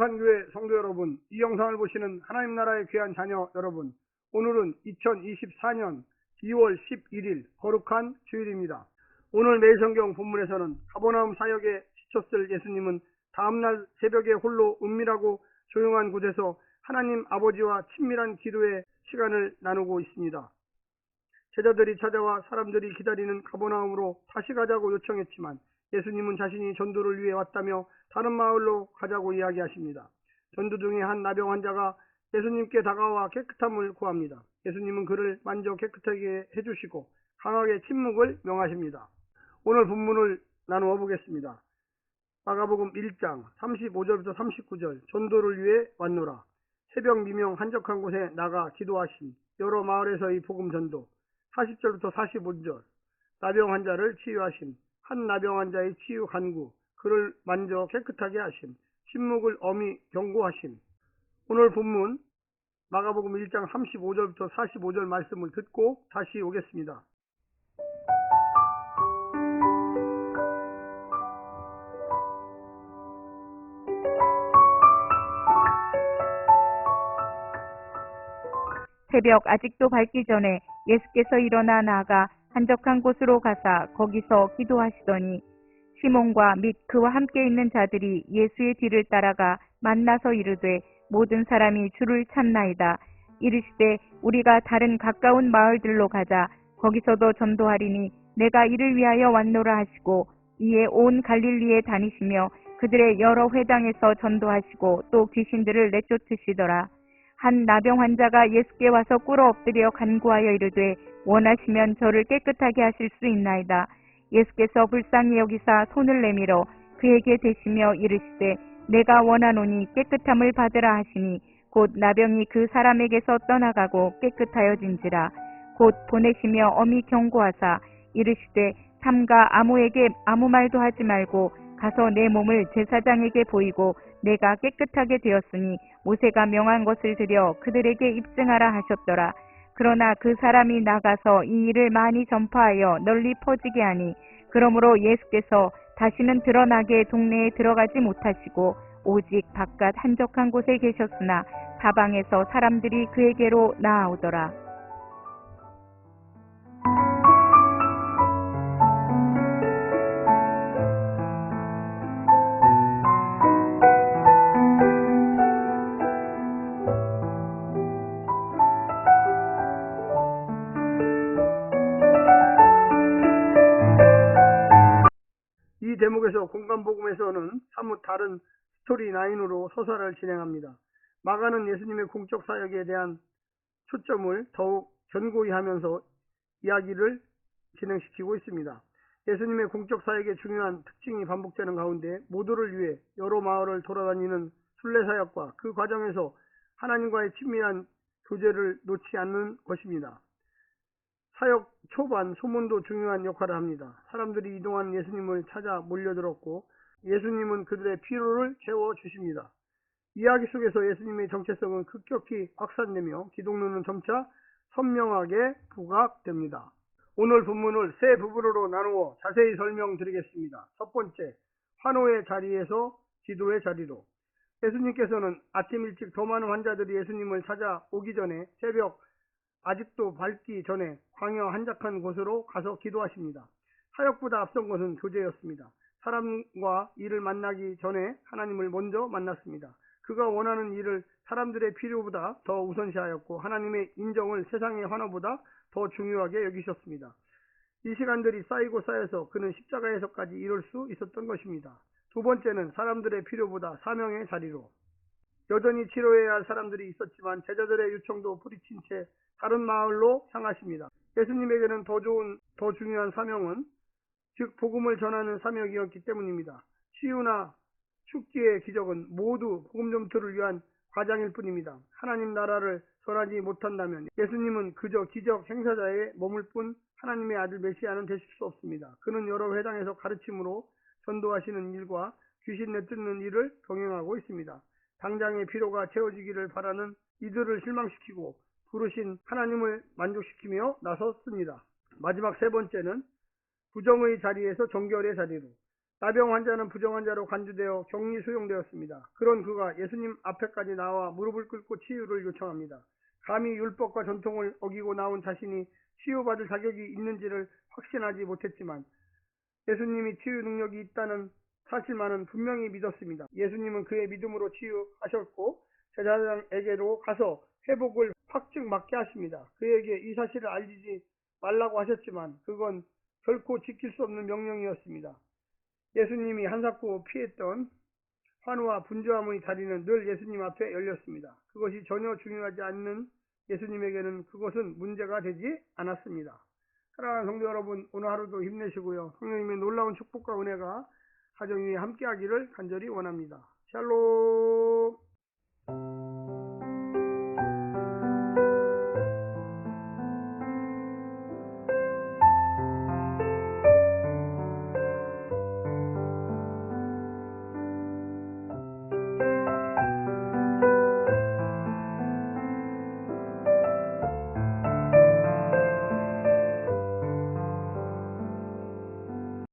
거룩한 교회 성도 여러분, 이 영상을 보시는 하나님 나라의 귀한 자녀 여러분, 오늘은 2024년 2월 11일 거룩한 주일입니다. 오늘 매일성경 본문에서는 가버나움 사역에 지쳤을 예수님은 다음날 새벽에 홀로 은밀하고 조용한 곳에서 하나님 아버지와 친밀한 기도의 시간을 나누고 있습니다. 제자들이 찾아와 사람들이 기다리는 가버나움으로 다시 가자고 요청했지만 예수님은 자신이 전도를 위해 왔다며 다른 마을로 가자고 이야기하십니다. 전도 중에 한 나병 환자가 예수님께 다가와 깨끗함을 구합니다. 예수님은 그를 만져 깨끗하게 해주시고 강하게 침묵을 명하십니다. 오늘 본문을 나누어 보겠습니다. 마가복음 1장 35절부터 39절. 전도를 위해 왔노라. 새벽 미명 한적한 곳에 나가 기도하심. 여러 마을에서의 복음 전도. 40절부터 45절. 나병 환자를 치유하심. 한 나병 환자의 치유 간구. 그를 만져 깨끗하게 하심. 침묵을 엄히 경고하심. 오늘 본문 마가복음 1장 35절부터 45절 말씀을 듣고 다시 오겠습니다. 새벽 아직도 밝기 전에 예수께서 일어나 나아가 한적한 곳으로 가사 거기서 기도하시더니 시몬과 및 그와 함께 있는 자들이 예수의 뒤를 따라가 만나서 이르되 모든 사람이 주를 찾나이다. 이르시되 우리가 다른 가까운 마을들로 가자. 거기서도 전도하리니 내가 이를 위하여 왔노라 하시고 이에 온 갈릴리에 다니시며 그들의 여러 회당에서 전도하시고 또 귀신들을 내쫓으시더라. 한 나병 환자가 예수께 와서 꿇어 엎드려 간구하여 이르되 원하시면 저를 깨끗하게 하실 수 있나이다. 예수께서 불쌍히 여기사 손을 내밀어 그에게 대시며 이르시되 내가 원하노니 깨끗함을 받으라 하시니 곧 나병이 그 사람에게서 떠나가고 깨끗하여진지라. 곧 보내시며 엄히 경고하사 이르시되 삼가 아무에게 아무 말도 하지 말고 가서 내 몸을 제사장에게 보이고 내가 깨끗하게 되었으니 모세가 명한 것을 드려 그들에게 입증하라 하셨더라. 그러나 그 사람이 나가서 이 일을 많이 전파하여 널리 퍼지게 하니 그러므로 예수께서 다시는 드러나게 동네에 들어가지 못하시고 오직 바깥 한적한 곳에 계셨으나 사방에서 사람들이 그에게로 나아오더라. 이 대목에서 공간복음에서는 사뭇 다른 스토리라인으로 서사를 진행합니다. 마가는 예수님의 공적 사역에 대한 초점을 더욱 견고히 하면서 이야기를 진행시키고 있습니다. 예수님의 공적 사역의 중요한 특징이 반복되는 가운데 모두를 위해 여러 마을을 돌아다니는 순례사역과 그 과정에서 하나님과의 친밀한 교제를 놓지 않는 것입니다. 사역 초반 소문도 중요한 역할을 합니다. 사람들이 이동한 예수님을 찾아 몰려들었고 예수님은 그들의 피로를 채워주십니다. 이야기 속에서 예수님의 정체성은 급격히 확산되며 기독론은 점차 선명하게 부각됩니다. 오늘 본문을 세 부분으로 나누어 자세히 설명드리겠습니다. 첫 번째, 환호의 자리에서 기도의 자리로. 예수님께서는 아침 일찍 더 많은 환자들이 예수님을 찾아오기 전에 새벽 아직도 밝기 전에 광야 한적한 곳으로 가서 기도하십니다. 사역보다 앞선 것은 교제였습니다. 사람과 일을 만나기 전에 하나님을 먼저 만났습니다. 그가 원하는 일을 사람들의 필요보다 더 우선시하였고 하나님의 인정을 세상의 환호보다 더 중요하게 여기셨습니다. 이 시간들이 쌓이고 쌓여서 그는 십자가에서까지 이룰 수 있었던 것입니다. 두 번째는 사람들의 필요보다 사명의 자리로. 여전히 치료해야 할 사람들이 있었지만 제자들의 요청도 뿌리친 채 다른 마을로 향하십니다. 예수님에게는 더 중요한 사명은 즉 복음을 전하는 사명이었기 때문입니다. 치유나 축기의 기적은 모두 복음 전투를 위한 과장일 뿐입니다. 하나님 나라를 전하지 못한다면 예수님은 그저 기적 행사자의 머물 뿐 하나님의 아들 메시아는 되실 수 없습니다. 그는 여러 회당에서 가르침으로 전도하시는 일과 귀신 내쫓는 일을 병행하고 있습니다. 당장의 필요가 채워지기를 바라는 이들을 실망시키고 부르신 하나님을 만족시키며 나섰습니다. 마지막 세 번째는 부정의 자리에서 정결의 자리로. 나병 환자는 부정 환자로 간주되어 격리 수용되었습니다. 그런 그가 예수님 앞에까지 나와 무릎을 꿇고 치유를 요청합니다. 감히 율법과 전통을 어기고 나온 자신이 치유받을 자격이 있는지를 확신하지 못했지만 예수님이 치유 능력이 있다는 사실만은 분명히 믿었습니다. 예수님은 그의 믿음으로 치유하셨고 제자들에게로 가서 회복을 확증 맞게 하십니다. 그에게 이 사실을 알리지 말라고 하셨지만 그건 결코 지킬 수 없는 명령이었습니다. 예수님이 한사코 피했던 환우와 분주함의 자리는 늘 예수님 앞에 열렸습니다. 그것이 전혀 중요하지 않는 예수님에게는 그것은 문제가 되지 않았습니다. 사랑하는 성도 여러분, 오늘 하루도 힘내시고요. 성령님의 놀라운 축복과 은혜가 가정 위에 함께하기를 간절히 원합니다. 샬롬.